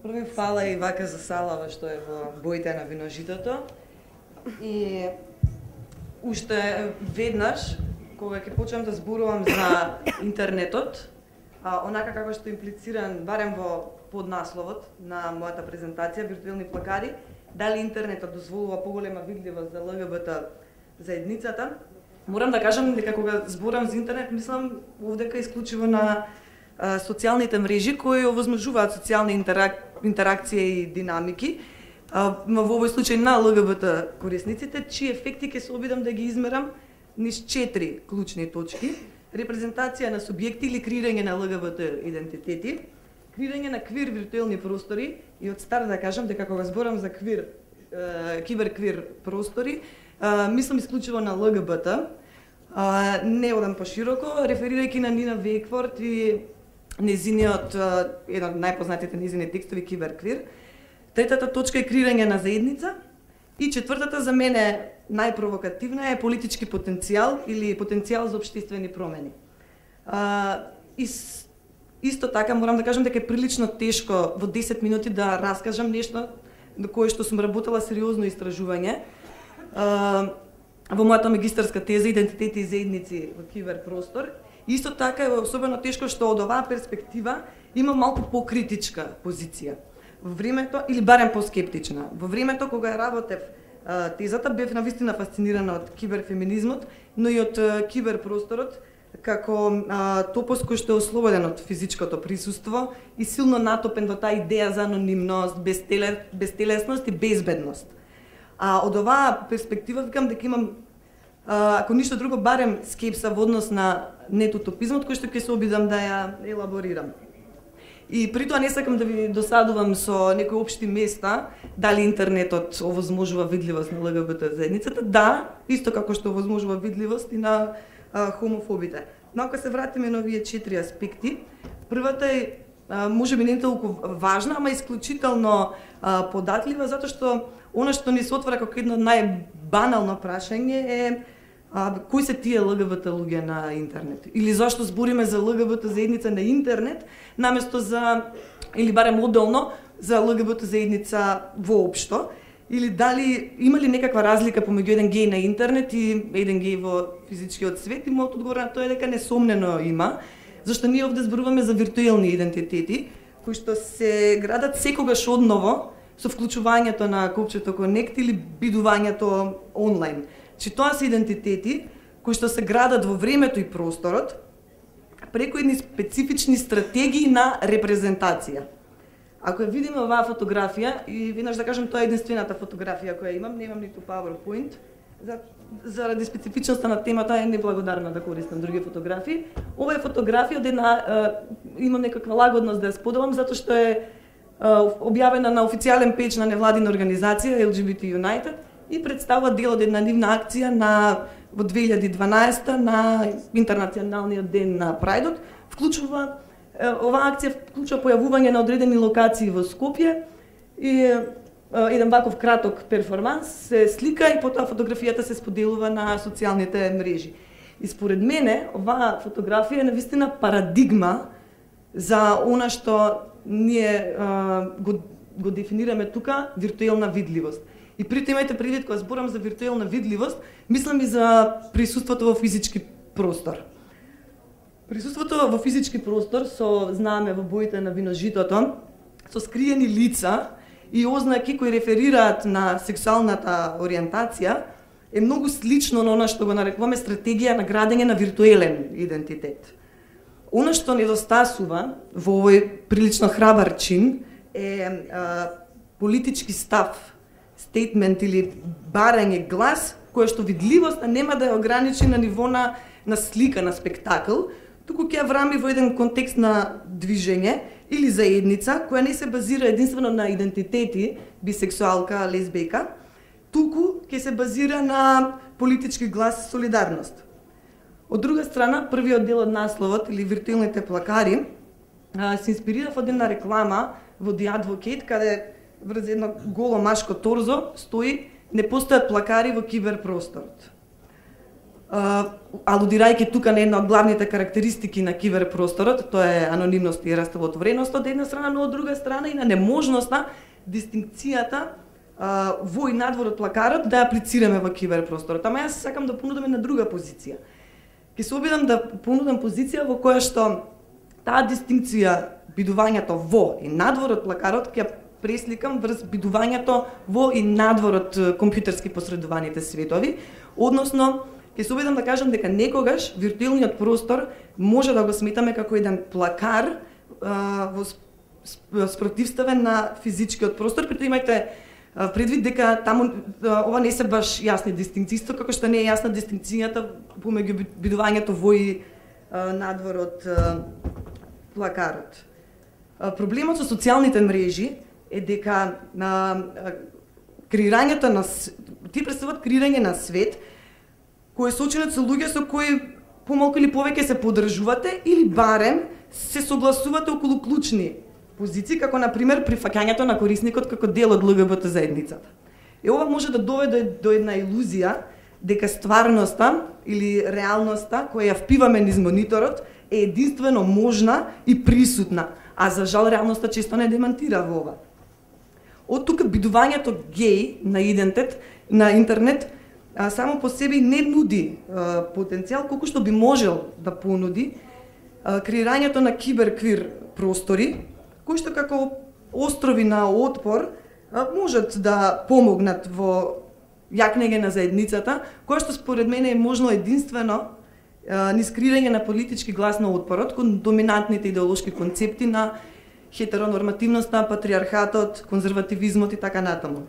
Први фала и вака за Салава што е во боите на виножитото. И уште веднаш, кога ќе почнам да зборувам за интернетот, онака како што имплициран барем во поднасловот на мојата презентација, виртуелни плакари, дали интернетот дозволува поголема видливост за ЛГБТ заедницата, морам да кажам дека кога зборам за интернет, мислам овдека исклучиво на социјалните мрежи кои овозможуваат социјални интеракции и динамики, во овој случај на ЛГБТ корисниците, чии ефекти ќе се обидам да ги измерам низ 4 клучни точки: репрезентација на субјекти или креирање на ЛГБТ идентитети, креирање на квир виртуелни простори, и од старт да кажам дека кога зборам за киберквир простори, мислам исклучиво на ЛГБТ, не одам пошироко, реферирајќи на Нина Вејкворт и незиниот, еден од најпознатите незини текстови, киберквир. Третата точка е креирање на заедница. И четвртата, за мене најпровокативна, е политички потенцијал или потенцијал за општествени промени. Исто така морам да кажам дека е прилично тешко во 10 минути да раскажам нешто на кое што сум работела сериозно истражување во мојата магистарска теза идентитети и заедници во киберпростор. Исто така е особено тешко што од оваа перспектива има малку покритичка позиција. Во времето, или барем поскептична, во времето кога ја работев тезата, бев навистина фасцинирана од киберфеминизмот, но и од киберпросторот како топос кој што е ослободен од физичкото присуство и силно натопен во таа идеја за анонимност, безтелесност и безбедност. Од оваа перспектива викам дека имам, ако ништо друго, барем скепса во однос на нетутопизмот, кој што ќе се обидам да ја елаборирам. И при тоа не сакам да ви досадувам со некои општи места, дали интернетот овозможува видливост на ЛГБТ заедницата. Да, исто како што овозможува видливост и на хомофобите. Но ако се вратиме на овие 4 аспекти, првата е можеби не толку важна, ама исклучително податлива, затоа што она што ни се отвара како едно најбанално прашање е кои се тие ЛГБТ луѓе на интернет? Или зашто збориме за ЛГБТ заедница на интернет, наместо за, или барем одделно, за ЛГБТ заедница воопшто? Или дали има ли некаква разлика помеѓу еден геј на интернет и еден геј во физичкиот свет? И мојот одговор на тоа е дека несомнено има, зашто ние овде зборуваме за виртуелни идентитети, кои што се градат секогаш одново со вклучувањето на копчето Connect или бидувањето онлайн. Че тоа се идентитети кои што се градат во времето и просторот преку едни специфични стратегии на репрезентација. Ако ја видиме оваа фотографија, и веднаш да кажам, тоа е единствената фотографија која имам, немам ниту PowerPoint, заради специфичноста на темата е неблагодарна да користам други фотографии. Ова е фотографија од една, имам некаква лагодност да ја споделам, затоа што е објавена на официјален пејдж на невладина организација LGBT United и представува дел од една нивна акција во 2012 на Интернационалниот ден на Прајдот. Оваа акција вклучува појавување на одредени локации во Скопје и еден ваков краток перформанс се слика и потоа фотографијата се споделува на социјалните мрежи. И според мене оваа фотографија е навистина парадигма за она што ние го дефинираме тука виртуелна видливост. И при тоа имајте предвид кога зборам за виртуелна видливост, мислам и за присуството во физички простор. Присуството во физички простор со знаме во боите на виножитото, со скриени лица и ознаки кои реферираат на сексуалната ориентација е многу слично на она што го нарекуваме стратегија на градење на виртуелен идентитет. Она што недостасува во овој прилично храбар чин е политички став, стейтмент или барање глас, кој што видливоста нема да ја ограничи на ниво на слика, на спектакл, туку ќе ја врами во еден контекст на движење или заедница, која не се базира единствено на идентитети, бисексуалка, лесбејка, туку ќе се базира на политички глас и солидарност. Од друга страна, првиот дел од насловот или виртуелните плакари се инспирирав од една реклама во The Advocate, каде врз едно голо машко торзо стои: не постојат плакари во киберпросторот. алудирајќи тука на една од главните карактеристики на киберпросторот, тоа е анонимност и растовотвореност од една страна, но од друга страна и на неможноста дистинкцијата во и надвор од плакарот да аплицираме во киберпросторот. Ама јас сакам да понудам една друга позиција. Ќе се обидам да понудам позиција во која што таа дистинкција бидувањето во и надвор од плакарот ќе пресликам врз бидувањето во и надвор од компјутерски посредуваните светови, односно ќе се обидам да кажам дека некогаш виртуелниот простор може да го сметаме како еден плакар во спротивставен на физичкиот простор, притоа имајте предвид дека таму ова не се баш јасни дистинкции, исто како што не е јасна дистинкцијата помеѓу бидувањето во и надвор од плакарот. Проблемот со социјалните мрежи е дека на креирањето на ти представуваат креирање на свет кој е сочинет со луѓе со кои помалку или повеќе се поддржувате или барем се согласувате околу клучни позиции, како на пример прифаќањето на корисникот како дел од ЛГБТ заедницата. Ова може да доведе до една илузија дека стварноста или реалноста која ја впиваме низ мониторот е единствено можна и присутна, а за жал реалноста често не демантира во ова. Од тука бидувањето геј на идентитет на интернет само по себе не нуди потенцијал колку што би можел да понуди креирањето на киберквир простори, кои што како острови на отпор можат да помогнат во јакнење на заедницата, која што според мене е можно единствено низ креирање на политички глас на отпорот кон доминантните идеолошки концепти на хетеронормативноста, патриархатот, конзервативизмот и така натаму.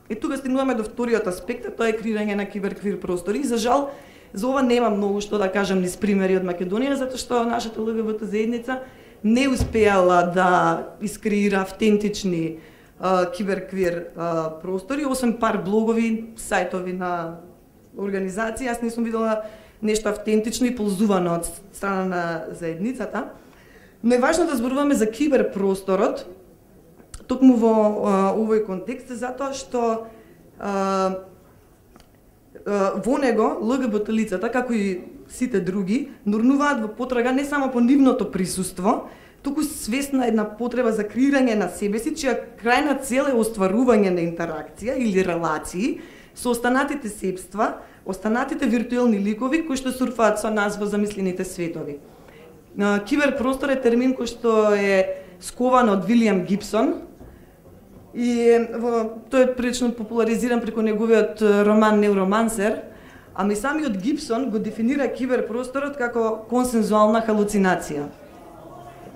И тука стигнуваме до вториот аспект, тоа е креирање на киберквир простори. За жал, за ова нема многу што да кажам низ примери од Македонија, затоа што нашата ЛГБТ заедница не успеала да искреира автентични киберквир простори, освен пар блогови, сајтови на организации. Јас не сум видела нешто автентично и ползувано од страна на заедницата. Но е важно да зборуваме за киберпросторот, токму во овој контекст, затоа што во него ЛГБТ лицата, како и сите други, нурнуваат во потрага не само по нивното присуство, туку свесна една потреба за креирање на себе си, чија крајна цел е остварување на интеракција или релации со останатите себства, останатите виртуелни ликови кои што сурфаат со нас во замислените светови. Киберпростор е термин кој што е скован од Вилијам Гибсон и тој е прилично популаризиран преку неговиот роман Невромансер, ама и самиот Гибсон го дефинира киберпросторот како консензуална халуцинација.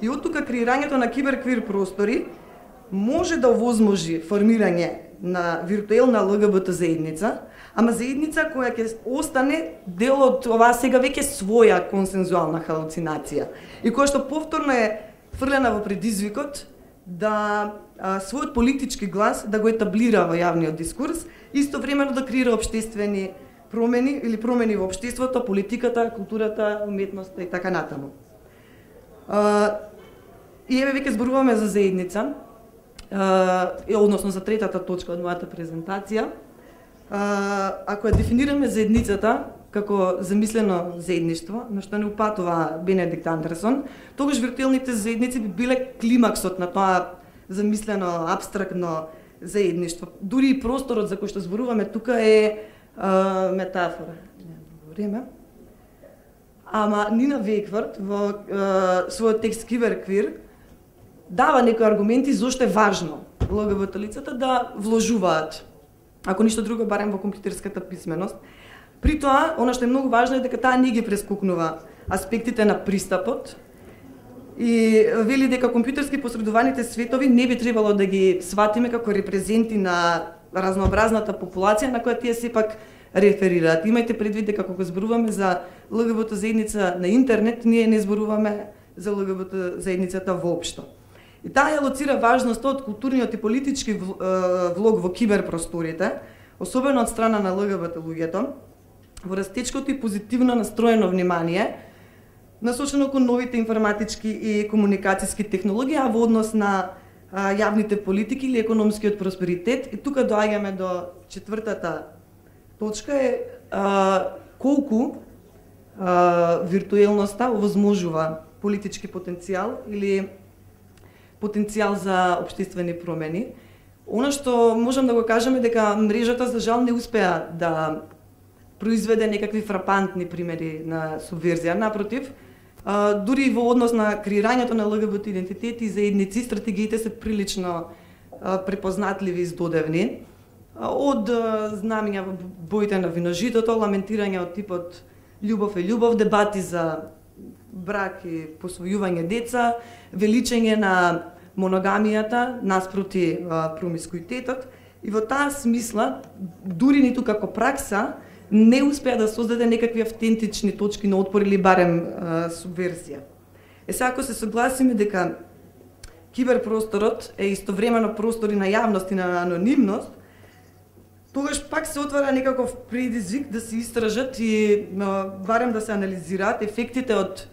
И од тука креирањето на киберквир простори може да овозможи формирање на виртуелна ЛГБТ заедница, ама заедница која ќе остане дел од оваа сега веќе своја консензуална халуцинација и која што повторно е фрлена во предизвикот да својот политички глас да го етаблира во јавниот дискурс, истовремено да креира општествени промени или промени во општеството, политиката, културата, уметноста и така натаму. И еве веќе зборуваме за заедница, односно за третата точка од мојата презентација. Ако ја дефинираме заедницата како замислено заедништво, на што не упатува Бенедикт Андерсон, тогаш виртуелните заедници би биле климаксот на тоа замислено абстрактно заедништво. Дури и просторот за кој што зборуваме тука е метафора. Време. Ама Нина Веквард во својот текст Киберквир дава некои аргументи зошто е важно ЛГБТ лицата да вложуваат, ако ништо друго, барем во компјутерската писменост. При тоа, она што е многу важно е дека таа не ги прескокнува аспектите на пристапот и вели дека компјутерски посредуваните светови не би требало да ги сватиме како репрезенти на разнообразната популација на која тие сепак реферираат. Имајте предвид дека кога зборуваме за ЛГБТ заедница на интернет, ние не зборуваме за ЛГБТ заедницата воопшто. И таа ја лоцира важноста од културниот и политички влог во киберпросторите, особено од страна на ЛГБТ луѓето, во растечкото и позитивно настроено внимание, насочено кон новите информатички и комуникацијски технологии, а во однос на јавните политики или економскиот просперитет. И тука доаѓаме до четвртата точка, е колку виртуелноста овозможува политички потенцијал или потенцијал за општествени промени. Она што можам да го кажам е дека мрежата за жал не успеа да произведе некакви фрапантни примери на субверзија. Напротив, дури во однос на креирањето на ЛГБТ идентитети и заедници, стратегиите се прилично препознатливи и здодевни. Од знамења во боите на виножитото, ламентирање од типот љубов е љубов, дебати за брак и посвојување деца, величење на моногамијата наспроти промискуитетот, и во таа смисла, дури ниту како пракса, не успеа да создаде некакви автентични точки на отпор или барем субверзија. Сега, ако се согласиме дека киберпросторот е истовремено простори на јавност и на анонимност, тогаш пак се отвара некаков предизвик да се истражат и барем да се анализираат ефектите од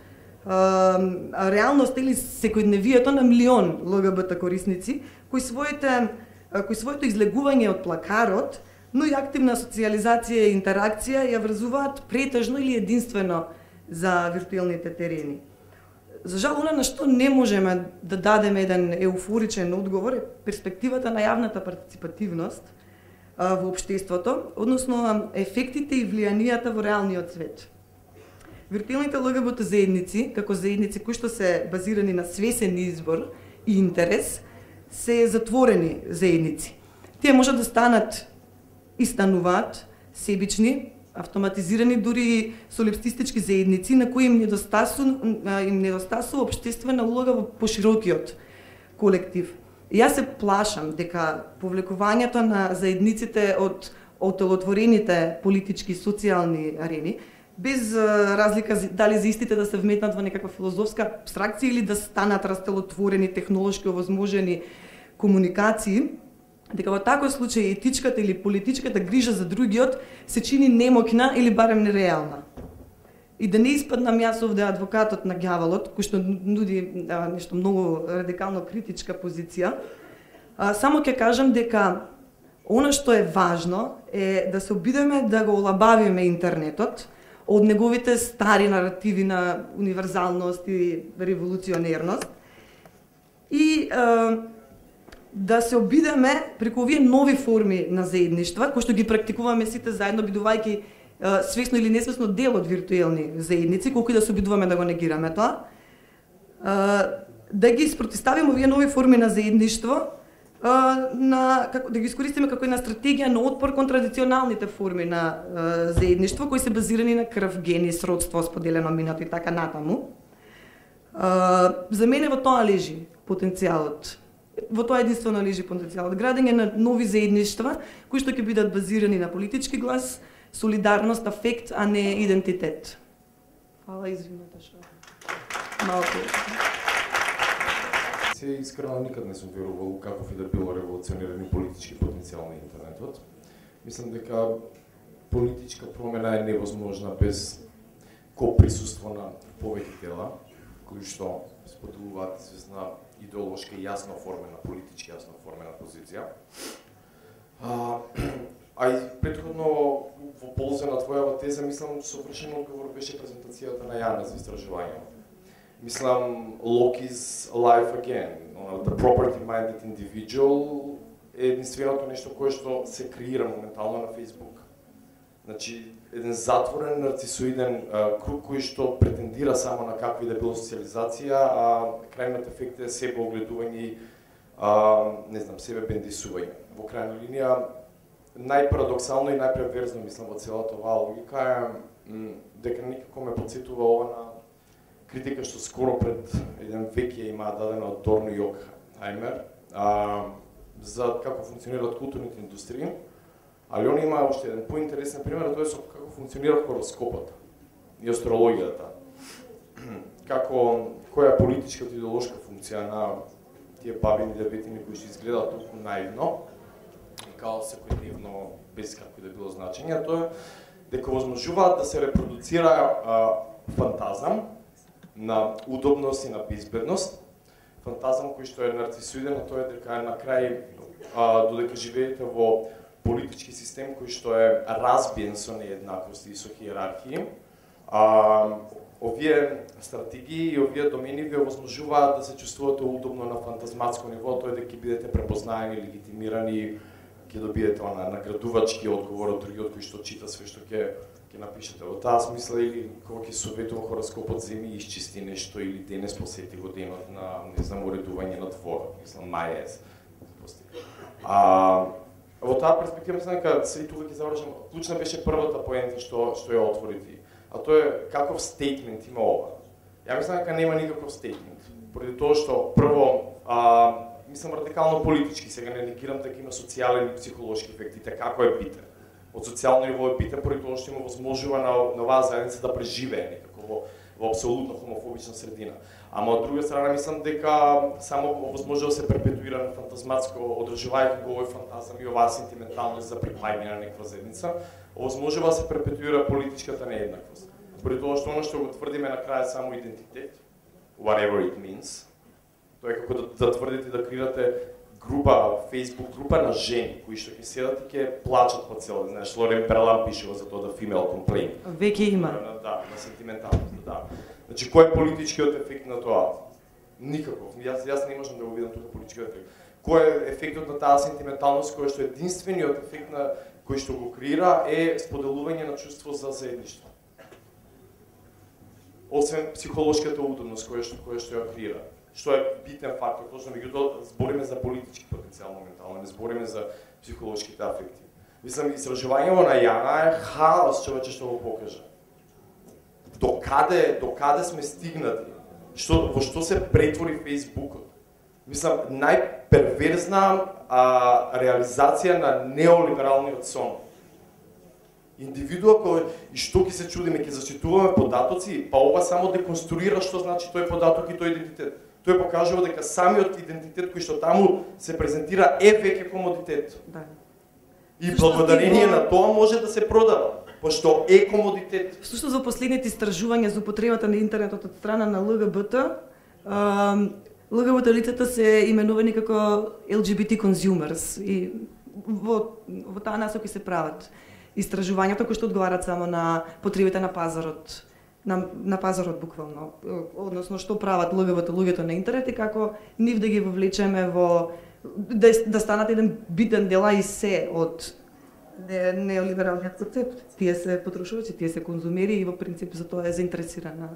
реалноста или секојдневието на милион ЛГБТ корисници, кои своето излегување од плакарот, но и активна социализација и интеракција ја врзуваат претежно или единствено за виртуелните терени. За жал, она на што не можеме да дадеме еден еуфоричен одговор е перспективата на јавната партиципативност во општеството, односно ефектите и влијанијата во реалниот свет. Виртуелните ЛГБТ заедници, како заедници кои што се базирани на свесен избор и интерес, се затворени заедници. Тие можат да станат и стануваат себични, автоматизирани, дури солипсистички заедници на кои им недостасува општествена улога во поширокиот колектив. И јас се плашам дека повлекувањето на заедниците од отелотворените политички и социјални арени, без разлика дали за истите да се вметнат во некаква филозофска абстракција или да станат растелотворени, технолошки овозможени комуникации, дека во таков случај етичката или политичката грижа за другиот се чини немоќна или барем нереална. И да не испаднам јас овде адвокатот на ѓаволот, кој што нуди нешто многу радикално критичка позиција, само ќе кажам дека она што е важно е да се обидеме да го олабавиме интернетот од неговите стари наративи на универзалност и револуционерност и да се обидеме преку овие нови форми на заедништва, кои што ги практикуваме сите заедно, бидувајќи свесно или несвесно дел од виртуелни заедници, колку и да се обидуваме да го негираме тоа, да ги спротиставиме овие нови форми на заедништво, да ги искористиме како една стратегија на отпор кон традиционалните форми на заедништво, кои се базирани на крв, гени, сродство, споделено минато и така натаму. За мене во тоа лежи потенцијалот. Во тоа единствено лежи потенцијалот. Градење на нови заедништва, кои што ќе бидат базирани на политички глас, солидарност, афект, а не идентитет. Фала, извинете што малку. Се искрено никад не сум верувал каков и да било револуциониран политички потенцијал на интернетот. Мислам дека политичка промена е невозможна без коприсуство на повеќе тела, кои што споделуваат известна идеолошка и јасно оформена, политички јасно оформена позиција. А и претходно во полза на твојава теза, мислам, совршен одговор беше презентацијата на Јана за истражување. Мислам, Loki's Life Again, the property-minded individual е единственото нешто кое што се креира моментално на Facebook. Значи, еден затворен нарцисоиден круг кој што претендира само на каква и да било социализација, а крајниот ефект е себе огледување и не знам, себе бендисување. Во крајна линија, најпарадоксално и најпреверзно мислам во целата оваа логика е дека некако ме потсетува ова на критика што скоро пред еден век ја има дадена од Дорно и Окхаймер за како функционираат културните индустрии, али он има уште еден поинтересен пример, тоа е со како функционира хороскопот и астрологијата. Како која е политичката и идеолошка функција на тие бабини дебетини кои што изгледаат толку наивно и као секојдневно без како да било значење, тоа е дека возможуваат да се репродуцира фантазам на удобност и на безбедност, фантазам кој што е нарцисоиден, а тоа е дека на крај додека живеете во политички систем кој што е разбиен со нееднаквости и со хиерархии. Овие стратегии и овие домени ви овозможуваат да се чувствувате удобно на фантазматско ниво, тоа е дека ќе бидете препознаени, легитимирани, ќе добиете наградувачки одговор од другиот кој што чита све што ќе напишете. Во таа смисла или кога ќе советува хороскопот земи и исчисти нешто или денес посети го денот на не знам уредување на дворот, мислам мајес. Во таа перспектива мислам дека се и тука ќе завршам. Клучна беше првата поента што ја отворите. А тоа е каков стейтмент има ова. Ја мислам дека нема никаков стейтмент. Поради тоа што прво мислам радикално политички, сега не негирам дека има социјален и психолошки ефекти, како е битен. Од социјално ниво е битен поради тоа што има возможува на оваа заедница да преживее некако во апсолутно хомофобична средина. Ама од друга страна мислам дека само возможува да се перпетуира на фантазматско, одржувајќи го овој фантазам и оваа сентименталност за припаѓање на некаква заедница, возможува да се перпетуира политичката нееднаквост. Поради тоа што оно што го тврдиме на крај само идентитет, whatever it means, тоа е како да тврдите да креирате група, Facebook група на жени кои што ќе седат и ќе плачат по цел ден. Знаеш, Лорен Перлан пишува за тоа да female complaint. Веќе има. Да, на сентименталност, да. Значи, кој е политичкиот ефект на тоа? Никаков. Јас не можам да го видам тука политичкиот ефект. Кој е ефектот на таа сентименталност кој што единствениот ефект на кој што го креира е споделување на чувство за заедништво. Освен психолошката удобност која што ја креира, што е битен фактор, точно меѓутоа збориме за политички потенцијал моментално, не збориме за психолошките афекти. Мислам, истражувањето на Јана е хаос, човече, што го покажа. До каде сме стигнати? Во што се претвори Фејсбукот? Мислам, најперверзна реализација на неолибералниот сон. Индивидуа кој и што ќе се чудиме, ќе зачитуваме податоци, па ова само деконструира што значи тој податок и тој идентитет. Тој покажува дека самиот идентитет кој што таму се презентира е веќе комодитет. Да. И благодарение на тоа може да се продава, пошто е комодитет. Всушност во последните истражувања за употребата на интернетот од страна на ЛГБТ, ЛГБТ лицата се именувани како LGBT consumers и во таа насока се прават истражувањата кои што одговарат само на потребите на пазарот. На пазарот буквално, односно што прават ЛГБТ луѓето на интернет и како нив да ги вовлечеме во да станат еден битен дел и се од неолибералниот концепт. Тие се потрошувачи, тие се конзумери и во принцип за тоа е заинтересирана